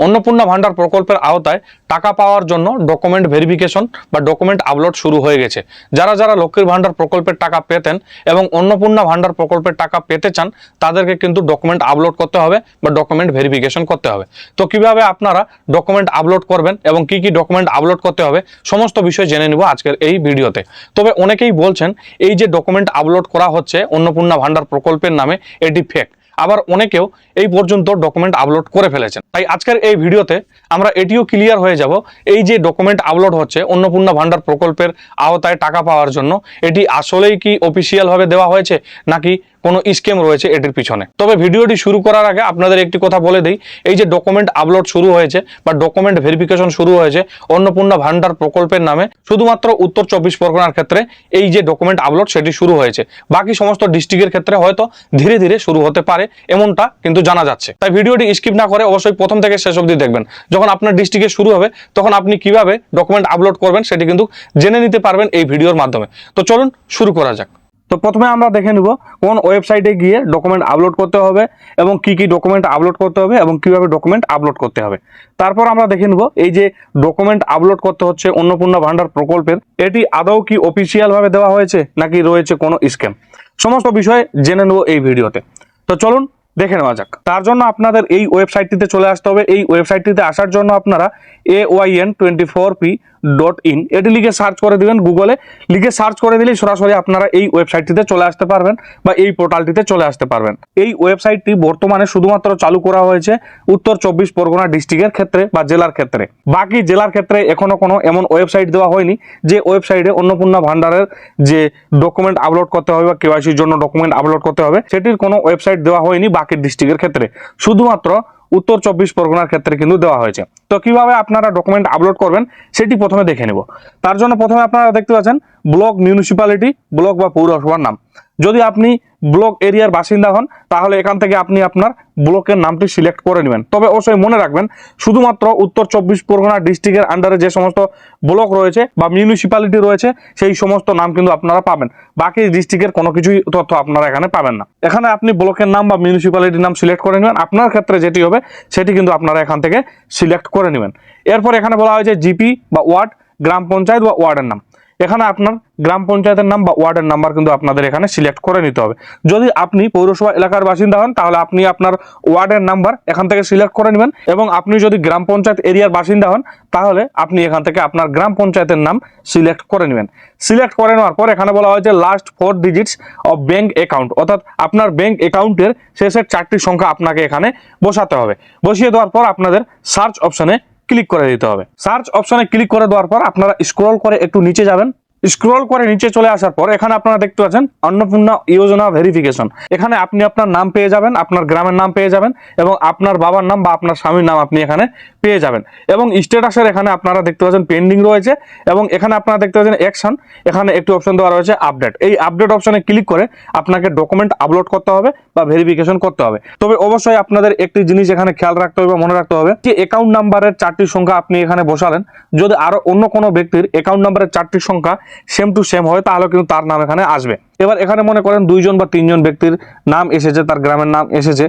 অন্নপূর্ণা ভান্ডার প্রকল্পের আওতায় টাকা পাওয়ার জন্য ডকুমেন্ট ভেরিফিকেশন বা ডকুমেন্ট আপলোড শুরু হয়ে গেছে। যারা যারা লক্ষ্মীর ভান্ডার প্রকল্পের টাকা পেতেন এবং অন্নপূর্ণা ভান্ডার প্রকল্পের টাকা পেতে চান তাদেরকে কিন্তু ডকুমেন্ট আপলোড করতে হবে বা ডকুমেন্ট ভেরিফিকেশন করতে হবে। তো কিভাবে আপনারা ডকুমেন্ট আপলোড করবেন এবং কি কি ডকুমেন্ট আপলোড করতে হবে সমস্ত বিষয় জেনে নিব আজকের এই ভিডিওতে। তবে অনেকেই বলছেন এই যে ডকুমেন্ট আপলোড করা হচ্ছে অন্নপূর্ণা ভান্ডার প্রকল্পের নামে এটি ফেক, আবার অনেকেও এই পর্যন্ত ডকুমেন্ট আপলোড করে ফেলেছেন। তাই আজকের এই ভিডিওতে আমরা এটিও ক্লিয়ার হয়ে যাব এই যে ডকুমেন্ট আপলোড হচ্ছে অন্নপূর্ণা ভান্ডার প্রকল্পের আওতায় টাকা পাওয়ার জন্য এটি আসলেই কি অফিসিয়াল ভাবে দেওয়া হয়েছে নাকি কোনো স্ক্যাম রয়েছে এটির পিছনে। তবে ভিডিওটি শুরু করার আগে আপনাদের একটি কথা বলে দিই, এই যে ডকুমেন্ট আপলোড শুরু হয়েছে বা ডকুমেন্ট ভেরিফিকেশন শুরু হয়েছে অন্নপূর্ণা ভান্ডার প্রকল্পের নামে শুধুমাত্র উত্তর 24 পরগনার ক্ষেত্রে এই যে ডকুমেন্ট আপলোড সেটি শুরু হয়েছে। বাকি সমস্ত ডিস্ট্রিক্টের ক্ষেত্রে হয়তো ধীরে ধীরে শুরু হতে পারে এমনটা কিন্তু জানা যাচ্ছে। তাই ভিডিওটি স্কিপ না করে অবশ্যই প্রথম থেকে শেষ অবধি দেখবেন। যখন আপনার ডিস্ট্রিক্টে শুরু হবে তখন আপনি কিভাবে ডকুমেন্ট আপলোড করবেন সেটি কিন্তু জেনে নিতে পারবেন এই ভিডিওর মাধ্যমে। তো চলুন শুরু করা যাক। তো প্রথমে আমরা দেখে নিব কোন ওয়েবসাইটে গিয়ে ডকুমেন্ট আপলোড করতে হবে এবং কি কি ডকুমেন্ট আপলোড করতে হবে এবং কিভাবে ডকুমেন্ট আপলোড করতে হবে। তারপর আমরা দেখে নিব এই যে ডকুমেন্ট আপলোড করতে হচ্ছে অন্নপূর্ণা ভান্ডার প্রকল্পের, এটি আদৌ কি অফিসিয়াল ভাবে দেওয়া হয়েছে নাকি রয়েছে কোনো স্ক্যাম, সমস্ত বিষয়ে জেনে নেব এই ভিডিওতে। তো চলুন দেখে নেওয়া যাক। তার জন্য আপনাদের এই ওয়েবসাইটটিতে চলে আসতে হবে। এই ওয়েবসাইটটিতে আসার জন্য আপনারা ayn24p.in এটি লিখে সার্চ করে দিবেন, গুগলে লিখে সার্চ করে দিলেই সরাসরি আপনারা এই ওয়েবসাইটটিতে চলে আসতে পারবেন বা এই পোর্টালটিতে চলে আসতে পারবেন। এই ওয়েবসাইটটি বর্তমানে শুধুমাত্র চালু করা হয়েছে উত্তর 24 পরগনা ডিস্ট্রিক্টের ক্ষেত্রে বা জেলার ক্ষেত্রে। বাকি জেলার ক্ষেত্রে এখনো কোনো এমন ওয়েবসাইট দেওয়া হয়নি যে ওয়েবসাইটে অন্নপূর্ণা ভান্ডারের যে ডকুমেন্ট আপলোড করতে হবে বা কেওয়াইসির জন্য ডকুমেন্ট আপলোড করতে হবে সেটির কোনো ওয়েবসাইট দেওয়া হয়নি বাকি ডিস্ট্রিক্টের ক্ষেত্রে, শুধুমাত্র উত্তর 24 পরগনার ক্ষেত্রে কিন্তু দেওয়া হয়েছে। তো কিভাবে আপনারা ডকুমেন্ট আপলোড করবেন সেটি প্রথমে দেখে নেব। তার জন্য প্রথমে আপনারা দেখতে পাচ্ছেন ব্লক, মিউনিসিপ্যালিটি, ব্লক বা পৌরসভার নাম। যদি আপনি ব্লক এরিয়ার বাসিন্দা হন তাহলে এখান থেকে আপনি আপনার ব্লকের নামটি সিলেক্ট করে নেবেন। তবে অবশ্যই মনে রাখবেন শুধুমাত্র উত্তর 24 পরগনা ডিস্ট্রিক্টের আন্ডারে যে সমস্ত ব্লক রয়েছে বা মিউনিসিপ্যালিটি রয়েছে সেই সমস্ত নাম কিন্তু আপনারা পাবেন, বাকি ডিস্ট্রিক্টের কোনো কিছুই তথ্য আপনারা এখানে পাবেন না। এখানে আপনি ব্লকের নাম বা মিউনিসিপ্যালিটির নাম সিলেক্ট করে নেবেন, আপনার ক্ষেত্রে যেটি হবে সেটি কিন্তু আপনারা এখান থেকে সিলেক্ট করে নেবেন। এরপর এখানে বলা হয়েছে জিপি বা ওয়ার্ড, গ্রাম পঞ্চায়েত বা ওয়ার্ডের নাম। এখানে আপনার গ্রাম পঞ্চায়েতের নাম বা ওয়ার্ডের নাম্বার কিন্তু আপনাদের এখানে সিলেক্ট করে নিতে হবে। যদি আপনি পৌরসভা এলাকার বাসিন্দা হন তাহলে আপনি আপনার ওয়ার্ডের নাম্বার এখান থেকে সিলেক্ট করে নেবেন, এবং আপনি যদি গ্রাম পঞ্চায়েত এরিয়ার বাসিন্দা হন তাহলে আপনি এখান থেকে আপনার গ্রাম পঞ্চায়েতের নাম সিলেক্ট করে নেবেন। সিলেক্ট করে নেওয়ার পর এখানে বলা হয়েছে last 4 digits of bank account, অর্থাৎ আপনার ব্যাংক অ্যাকাউন্টের শেষের 4টি সংখ্যা আপনাকে এখানে বসাতে হবে। বসিয়ে দেওয়ার পর আপনাদের সার্চ অপশনে ক্লিক করে দিতে হবে। সার্চ অপশনে ক্লিক করে দেওয়ার পর আপনারা স্ক্রল করে একটু নিচে যাবেন। স্ক্রল করে নিচে চলে আসার পর এখানে আপনারা দেখতে পাচ্ছেন অন্নপূর্ণা যোজনা ভেরিফিকেশন। এখানে আপনি আপনার নাম পেয়ে যাবেন, আপনার গ্রামের নাম পেয়ে যাবেন এবং আপনার বাবার নাম বা আপনার স্বামীর নাম আপনি এখানে পেয়ে যাবেন। এবং স্ট্যাটাসের এখানে আপনারা দেখতে পাচ্ছেন পেন্ডিং রয়েছে এবং এখানে আপনারা দেখতে পাচ্ছেন অ্যাকশন, এখানে একটি অপশন দেওয়া রয়েছে আপডেট। এই আপডেট অপশনে ক্লিক করে আপনাকে ডকুমেন্ট আপলোড করতে হবে বা ভেরিফিকেশন করতে হবে। তবে অবশ্যই আপনাদের একটি জিনিস এখানে খেয়াল রাখতে হবে বা মনে রাখতে হবে যে অ্যাকাউন্ট নাম্বারের 4টি সংখ্যা আপনি এখানে বসালেন, যদি আরো অন্য কোনো ব্যক্তির অ্যাকাউন্ট নাম্বারের 4টি সংখ্যা সেম টু সেম হয় তাহলে কিন্তু তার নাম এখানে আসবে। এবার এখানে মনে করেন 2 জন বা 3 জন ব্যক্তির নাম এসেছে, তার গ্রামের নাম এসেছে,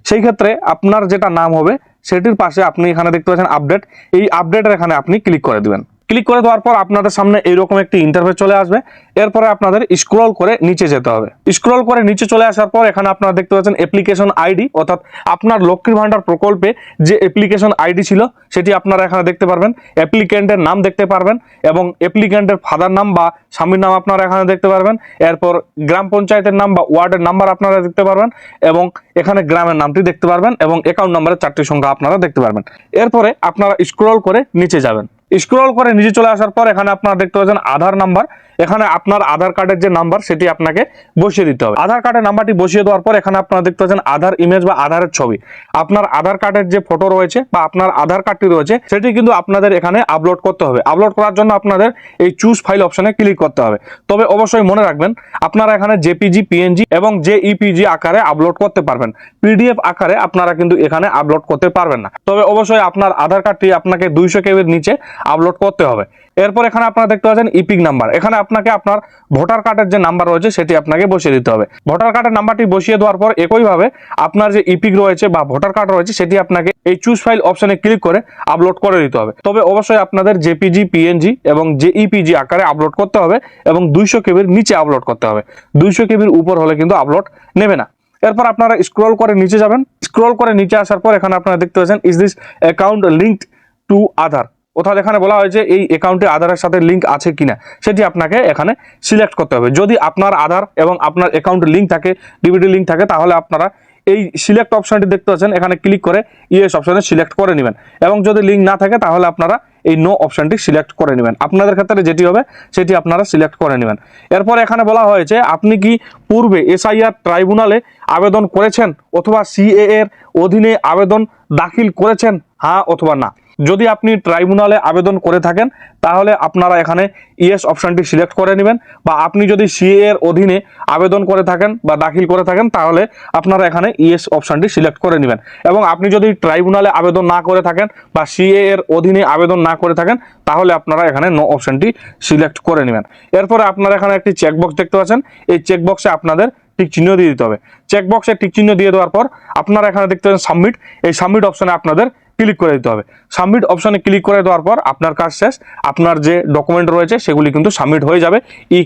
সেই ক্ষেত্রে আপনার যেটা নাম হবে সেটির পাশে আপনি এখানে দেখতে পাচ্ছেন আপডেট, এই আপডেটের এখানে আপনি ক্লিক করে দিবেন। ক্লিক করে দেওয়ার পর আপনাদের সামনে এইরকম একটি ইন্টারফেস চলে আসবে। এরপরে আপনাদের স্ক্রল করে নিচে যেতে হবে। স্ক্রল করে নিচে চলে আসার পর এখানে আপনারা দেখতে পাচ্ছেন অ্যাপ্লিকেশন আইডি, অর্থাৎ আপনার লক্ষ্মীর ভান্ডার প্রকল্পে যে অ্যাপ্লিকেশন আইডি ছিল সেটি আপনারা এখানে দেখতে পারবেন। অ্যাপ্লিক্যান্টের নাম দেখতে পারবেন এবং অ্যাপ্লিক্যান্টের ফাদার নাম বা স্বামীর নাম আপনারা এখানে দেখতে পারবেন। এরপর গ্রাম পঞ্চায়েতের নাম বা ওয়ার্ডের নাম্বার আপনারা দেখতে পারবেন এবং এখানে গ্রামের নামটি দেখতে পারবেন এবং অ্যাকাউন্ট নাম্বারের 4টি সংখ্যা আপনারা দেখতে পারবেন। এরপরে আপনারা স্ক্রল করে নিচে যাবেন। স্ক্রল করে নিচে চলে আসার পর এখানে আপনারা দেখতে পাচ্ছেন আধার নাম্বার। এখানে আপনার আধার কার্ডের যে নাম্বার সেটি আপনাকে বসিয়ে দিতে হবে। আধার কার্ডের নাম্বারটি বসিয়ে দেওয়ার পর এখানে আপনারা দেখতে পাচ্ছেন আধার ইমেজ বা আধারের ছবি। আপনার আধার কার্ডের যে ফটো রয়েছে বা আপনার আধার কার্ডটি রয়েছে সেটি কিন্তু আপনাদের এখানে আপলোড করতে হবে। আপলোড করার জন্য আপনাদের এই চুজ ফাইল অপশনে ক্লিক করতে হবে। তবে অবশ্যই মনে রাখবেন আপনারা এখানে জেপিজি, পিএনজি এবং জেইপিজি আকারে আপলোড করতে পারবেন, পিডিএফ আকারে আপনারা কিন্তু এখানে আপলোড করতে পারবেন না। তবে অবশ্যই আপনার আধার কার্ডটি আপনাকে 200 KB নিচে আপলোড করতে হবে। এরপর এখানে আপনারা দেখতে পাচ্ছেন ইপিক নাম্বার। এখানে আপনাকে আপনার ভোটার কার্ডের যে নাম্বার রয়েছে সেটি আপনাকে বসিয়ে দিতে হবে। ভোটার কার্ডের নাম্বারটি বসিয়ে দেওয়ার পর একইভাবে আপনার যে ইপিক রয়েছে বা ভোটার কার্ড রয়েছে সেটি আপনাকে এই চুজ ফাইল অপশনে ক্লিক করে আপলোড করে দিতে হবে। তবে অবশ্যই আপনাদের জেপিজি, পিএনজি এবং জেইপিজি আকারে আপলোড করতে হবে এবং 200 কেবির নিচে আপলোড করতে হবে। 200 কেবির উপর হলে কিন্তু আপলোড নেবে না। এরপর আপনারা স্ক্রল করে নিচে যাবেন। স্ক্রল করে নিচে আসার পর এখানে আপনারা দেখতে পাচ্ছেন is this account linked to Aadhaar, অর্থাৎ এখানে বলা হয়েছে এই অ্যাকাউন্টে আধারের সাথে লিঙ্ক আছে কিনা সেটি আপনাকে এখানে সিলেক্ট করতে হবে। যদি আপনার আধার এবং আপনার অ্যাকাউন্টে লিঙ্ক থাকে, ডিবিটি লিঙ্ক থাকে, তাহলে আপনারা এই সিলেক্ট অপশনটি দেখতে পাচ্ছেন এখানে ক্লিক করে ইয়েস অপশনে সিলেক্ট করে নেবেন। এবং যদি লিঙ্ক না থাকে তাহলে আপনারা এই নো অপশনটি সিলেক্ট করে নেবেন। আপনাদের ক্ষেত্রে যেটি হবে সেটি আপনারা সিলেক্ট করে নেবেন। এরপর এখানে বলা হয়েছে আপনি কি পূর্বে এসআইআর ট্রাইব্যুনালে আবেদন করেছেন অথবা সিএ এর অধীনে আবেদন দাখিল করেছেন, হ্যাঁ অথবা না। যদি আপনি ট্রাইব্যুনালে আবেদন করে থাকেন তাহলে আপনারা এখানে ইয়েস অপশনটি সিলেক্ট করে নেবেন, বা আপনি যদি সিএ এর অধীনে আবেদন করে থাকেন বা দাখিল করে থাকেন তাহলে আপনারা এখানে ইয়েস অপশনটি সিলেক্ট করে নেবেন। এবং আপনি যদি ট্রাইব্যুনালে আবেদন না করে থাকেন বা সিএ এর অধীনে আবেদন না করে থাকেন তাহলে আপনারা এখানে নো অপশনটি সিলেক্ট করে নেবেন। এরপরে আপনারা এখানে একটি চেকবক্স দেখতে পাচ্ছেন, এই চেকবক্সে আপনাদের টিক চিহ্ন দিয়ে দিতে হবে। চেকবক্সে টিক চিহ্ন দিয়ে দেওয়ার পর আপনারা এখানে দেখতে পাচ্ছেন সাবমিট, এই সাবমিট অপশনে আপনাদের ক্লিক করে দিতে হবে। সাবমিট অপশনে ক্লিক করে দেওয়ার পর আপনার কাজ শেষ। আপনার যে ডকুমেন্ট রয়েছে সেগুলি কিন্তু সাবমিট হয়ে যাবে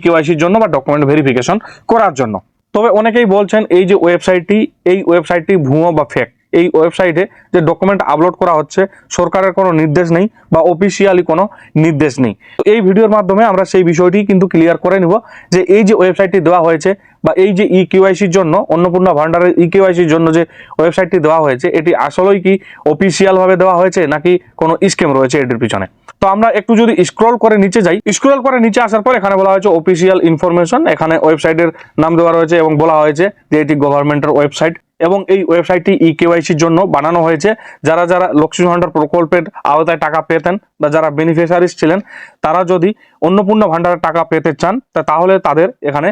কেওয়াইসির জন্য বা ডকুমেন্ট ভেরিফিকেশন করার জন্য। তবে অনেকেই বলছেন এই যে ওয়েবসাইটটি ভুয়ো বা ফেক। এই ওয়েবসাইটে যে ডকুমেন্ট আপলোড করা হচ্ছে সরকারের কোনো নির্দেশ নেই বা অফিসিয়ালি কোনো নির্দেশ নেই। তো এই ভিডিওর মাধ্যমে আমরা সেই বিষয়টি কিন্তু ক্লিয়ার করে নিব যে এই যে ওয়েবসাইটটি দেওয়া হয়েছে বা এই যে কেওয়াইসির জন্য, অন্নপূর্ণা ভান্ডারের কেওয়াইসির জন্য যে ওয়েবসাইটটি দেওয়া হয়েছে এটি আসলেই কি অফিসিয়াল ভাবে দেওয়া হয়েছে নাকি কোনো স্ক্যাম রয়েছে এটির পিছনে। তো আমরা একটু যদি স্ক্রল করে নিচে যাই, স্ক্রল করে নিচে আসার পর এখানে বলা হয়েছে অফিসিয়াল ইনফরমেশন। এখানে ওয়েবসাইটের নাম দেওয়া রয়েছে এবং বলা হয়েছে যে এটি গভর্নমেন্টের ওয়েবসাইট এবং এই ওয়েবসাইটটি কেওয়াইসির জন্য বানানো হয়েছে। যারা যারা লক্ষ্মী ভান্ডার প্রকল্পের আওতায় টাকা পেতেন বা যারা বেনিফিশিয়ারিজ ছিলেন তারা যদি অন্নপূর্ণা ভান্ডারের টাকা পেতে চান তাহলে তাদের এখানে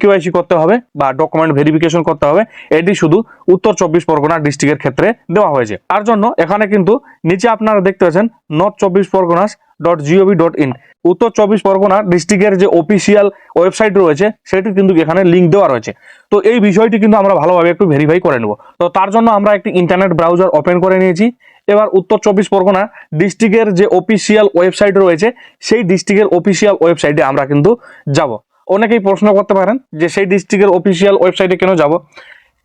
কেওয়াইসি করতে হবে বা ডকুমেন্ট ভেরিফিকেশন করতে হবে। এটি শুধু উত্তর 24 পরগনা ডিস্ট্রিক্টের ক্ষেত্রে দেওয়া হয়েছে। তার জন্য এখানে কিন্তু নিচে আপনারা দেখতে পাচ্ছেন north24parganas.gov.in, উত্তর 24 পরগনা ডিস্ট্রিক্টের যে অফিসিয়াল ওয়েবসাইট রয়েছে সেটি কিন্তু এখানে লিঙ্ক দেওয়া রয়েছে। তো এই বিষয়টি কিন্তু আমরা ভালোভাবে একটু ভেরিফাই করে নেব। তো তার জন্য আমরা একটি ইন্টারনেট ব্রাউজার ওপেন করে নিয়েছি। এবার উত্তর 24 পরগনা ডিস্ট্রিক্টের যে অফিসিয়াল ওয়েবসাইট রয়েছে সেই ডিস্ট্রিক্টের অফিসিয়াল ওয়েবসাইটে আমরা কিন্তু যাব। অনেকেই প্রশ্ন করতে পারেন যে সেই ডিস্ট্রিক্টের অফিসিয়াল ওয়েবসাইটে কেন যাব?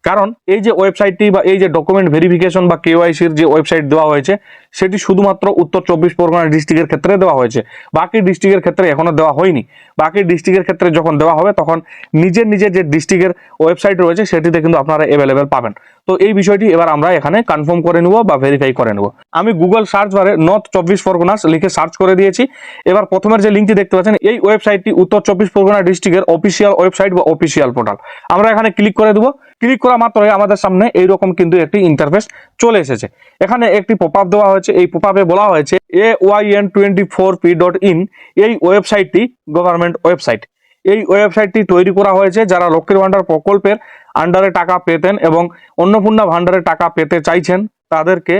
কারণ এই যে ওয়েবসাইটটি বা এই যে ডকুমেন্ট ভেরিফিকেশন বা কেওয়াইসির যে ওয়েবসাইট দেওয়া হয়েছে সেটি শুধুমাত্র উত্তর 24 পরগনা ডিস্ট্রিক্টের ক্ষেত্রে দেওয়া হয়েছে, বাকি ডিস্ট্রিক্টের ক্ষেত্রে এখনো দেওয়া হয়নি। বাকি ডিস্ট্রিক্টের ক্ষেত্রে যখন দেওয়া হবে তখন নিজের যে ডিস্ট্রিক্টের ওয়েবসাইট রয়েছে সেটিতে কিন্তু আপনারা অ্যাভেলেবেল পাবেন। তো এই বিষয়টি এবার আমরা এখানে কনফার্ম করে নেব বা ভেরিফাই করে নেব। আমি গুগল সার্চ বারে নর্থ 24 পরগনাস লিখে সার্চ করে দিয়েছি। এবার প্রথমের যে লিঙ্কটি দেখতে পাচ্ছেন এই ওয়েবসাইটটি উত্তর 24 পরগনা ডিস্ট্রিক্টের অফিসিয়াল ওয়েবসাইট বা অফিসিয়াল পোর্টাল। আমরা এখানে ক্লিক করে দেবো। ক্লিক করা মাত্রই আমাদের সামনে এইরকম কিন্তু একটি ইন্টারফেস চলে এসেছে। এখানে একটি পপআপ দেওয়া হয়েছে। এই পপআপে বলা হয়েছে AYN24P.in, এই ওয়েবসাইটটি গভর্নমেন্ট ওয়েবসাইট। এই ওয়েবসাইটটি তৈরি করা হয়েছে যারা লক্ষ্মীর ভান্ডার প্রকল্পের আন্ডারে টাকা পেতেন এবং অন্নপূর্ণা ভান্ডারে টাকা পেতে চাইছেন তাদেরকে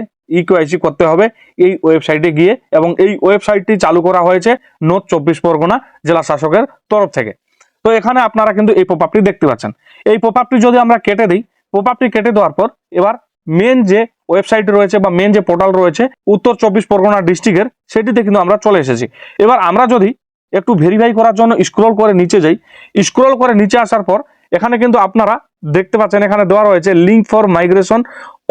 কেওয়াইসি করতে হবে এই ওয়েবসাইটে গিয়ে। এবং এই ওয়েবসাইটটি চালু করা হয়েছে নর্থ 24 পরগনা জেলা শাসকের তরফ থেকে। তো এখানে আপনারা কিন্তু এই পপআপটি দেখতে পাচ্ছেন। এই পপআপটি যদি আমরা কেটে দিই, পপআপটি কেটে দেওয়ার পর এবার মেন যে ওয়েবসাইট রয়েছে বা মেন যে পোর্টাল রয়েছে উত্তর 24 পরগনা ডিস্ট্রিক্টের সেটিতে কিন্তু আমরা চলে এসেছি। এবার আমরা যদি একটু ভেরিফাই করার জন্য স্ক্রল করে নিচে যাই, স্ক্রল করে নিচে আসার পর এখানে কিন্তু আপনারা দেখতে পাচ্ছেন এখানে দেওয়া রয়েছে link for migration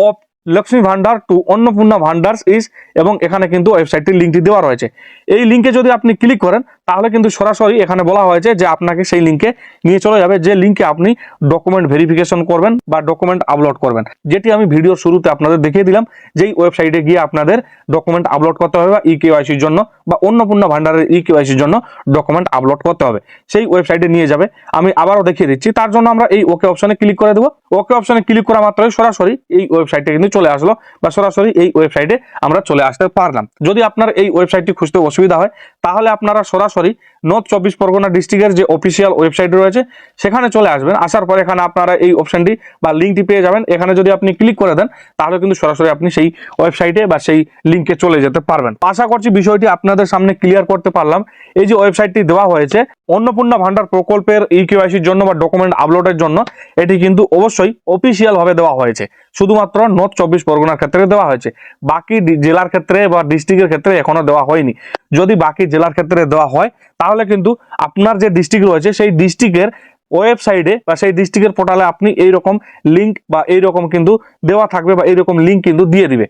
of Lakshmi Bhandar to Annapurna Bhandars is, এবং এখানে কিন্তু ওয়েবসাইটটির লিঙ্কটি দেওয়া রয়েছে। এই লিঙ্কে যদি আপনি ক্লিক করেন তাহলে কিন্তু সরাসরি এখানে বলা হয়েছে যে আপনাকে সেই লিঙ্কে নিয়ে চলে যাবে, যে লিঙ্কে আপনি ডকুমেন্ট ভেরিফিকেশন করবেন বা ডকুমেন্ট আপলোড করবেন, যেটি আমি ভিডিওর শুরুতে আপনাদের দেখিয়ে দিলাম। যেই ওয়েবসাইটে গিয়ে আপনাদের ডকুমেন্ট আপলোড করতে হবে বা কেওয়াইসির জন্য বা অন্নপূর্ণা ভান্ডারের কেওয়াইসির জন্য ডকুমেন্ট আপলোড করতে হবে, সেই ওয়েবসাইটে নিয়ে যাবে। আমি আবারও দেখিয়ে দিচ্ছি। তার জন্য আমরা এই ওকে অপশনে ক্লিক করে দেবো। ওকে অপশনে ক্লিক করা মাত্রই সরাসরি এই ওয়েবসাইটে কিন্তু চলে আসলো বা সরাসরি এই ওয়েবসাইটে আমরা চলে আসতে পারলাম। যদি আপনার এই ওয়েবসাইটটি খুঁজতে অসুবিধা হয় তাহলে আপনারা সরাসরি নর্থ 24 পরগনা ডিস্ট্রিক্টের যে অফিসিয়াল ওয়েবসাইট রয়েছে সেখানে চলে আসবেন। আসার পর এখানে আপনারা এই অপশনটি বা লিঙ্কটি পেয়ে যাবেন। এখানে যদি আপনি ক্লিক করে দেন তাহলে কিন্তু সরাসরি আপনি সেই ওয়েবসাইটে বা সেই লিঙ্কে চলে যেতে পারবেন। আশা করছি বিষয়টি আপনাদের সামনে ক্লিয়ার করতে পারলাম। এই যে ওয়েবসাইটটি দেওয়া হয়েছে অন্নপূর্ণা ভান্ডার প্রকল্পের ইকেওয়াইসির জন্য বা ডকুমেন্ট আপলোডের জন্য, এটি কিন্তু অবশ্যই অফিসিয়াল ভাবে দেওয়া হয়েছে, শুধুমাত্র নর্থ 24 পরগনার ক্ষেত্রে দেওয়া হয়েছে। বাকি জেলার ক্ষেত্রে বা ডিস্ট্রিক্টের ক্ষেত্রে এখনো দেওয়া হয়নি। যদি বাকি জেলার ক্ষেত্রে দেওয়া হয় তাহলে কিন্তু আপনার যে ডিস্ট্রিক্ট রয়েছে সেই ডিস্ট্রিক্টের ওয়েবসাইটে বা সেই ডিস্ট্রিক্টের পোর্টালে আপনি এইরকম লিঙ্ক বা এইরকম কিন্তু দেওয়া থাকবে বা এইরকম লিঙ্ক কিন্তু দিয়ে দিবে।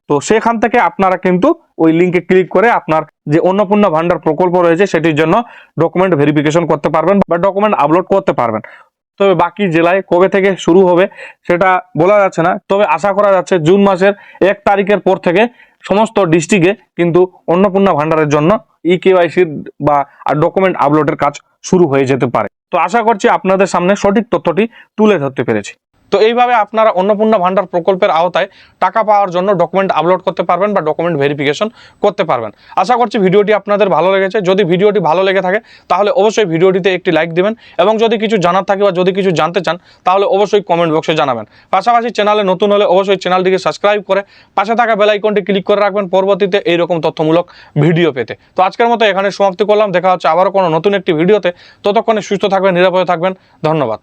তো সেখান থেকে আপনারা কিন্তু ওই লিঙ্কে ক্লিক করে আপনার যে অন্নপূর্ণা ভান্ডার প্রকল্প রয়েছে সেটির জন্য ডকুমেন্ট ভেরিফিকেশন করতে পারবেন বা ডকুমেন্ট আপলোড করতে পারবেন। তবে বাকি জেলায় কবে থেকে শুরু হবে সেটা বলা যাচ্ছে না, তবে আশা করা যাচ্ছে জুন মাসের 1 তারিখের পর থেকে সমস্ত ডিস্ট্রিক্টে কিন্তু অন্নপূর্ণা ভান্ডারের জন্য ইকেওয়াইসি বা ডকুমেন্ট আপলোডের কাজ শুরু হয়ে যেতে পারে। তো আশা করছি আপনাদের সামনে সঠিক তথ্যটি তুলে ধরতে পেরেছি। তো এইভাবে আপনারা অন্নপূর্ণা ভান্ডার প্রকল্পের আওতায় টাকা পাওয়ার জন্য ডকুমেন্ট আপলোড করতে পারবেন বা ডকুমেন্ট ভেরিফিকেশন করতে পারবেন। আশা করছি ভিডিওটি আপনাদের ভালো লেগেছে। যদি ভিডিওটি ভালো লেগে থাকে তাহলে অবশ্যই ভিডিওটিতে একটি লাইক দিবেন এবং যদি কিছু জানার থাকে বা যদি কিছু জানতে চান তাহলে অবশ্যই কমেন্ট বক্সে জানাবেন। পাশাপাশি চ্যানেলে নতুন হলে অবশ্যই চ্যানেলটিকে সাবস্ক্রাইব করে পাশে থাকা বেল আইকনটি ক্লিক করে রাখবেন পরবর্তীতে এইরকম তথ্যমূলক ভিডিও পেতে। তো আজকের মতো এখানে সমাপ্তি করলাম। দেখা হচ্ছে আবারও কোনো নতুন একটি ভিডিওতে। ততক্ষণে সুস্থ থাকবেন, নিরাপদে থাকবেন। ধন্যবাদ।